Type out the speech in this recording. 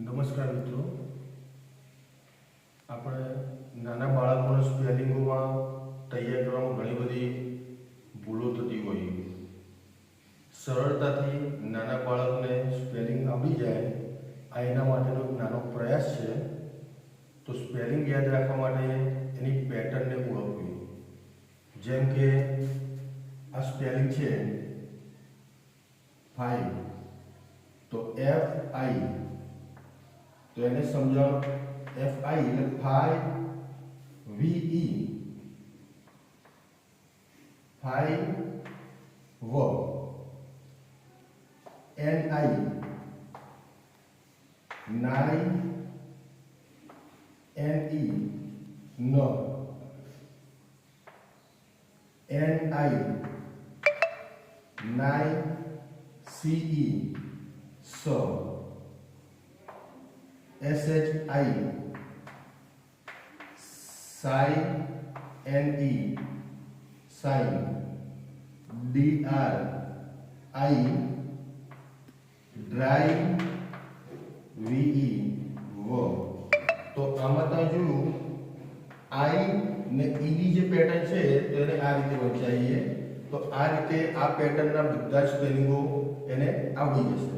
નમસ્કાર મિત્રો, આપણે નાના બાળકોના સ્પેલિંગોમાં તૈયાર કરવામાં ઘણી બધી ભૂલો થતી હોય. સરળતાથી નાના બાળકને સ્પેલિંગ આવડી જાય આ એના માટેનો એક નાનો પ્રયાસ છે. તો સ્પેલિંગ યાદ રાખવા માટે એની પેટર્નને ઓળખવી. જેમ કે આ સ્પેલિંગ છે 5, તો FI, તો એને સમજાવો. FI એટલે 5 VE, 5 વ. NI 9 NE ન. NI 9 CE સ. SHI Sai NE Sai. DRI Dry VE વ. તો આમાં તમે જોયું I ને E ની જે પેટર્ન છે તો એને આ રીતે વંચાઈએ તો આ રીતે આ પેટર્નના બધા જ સ્પેલિંગો એને આવડી જશે.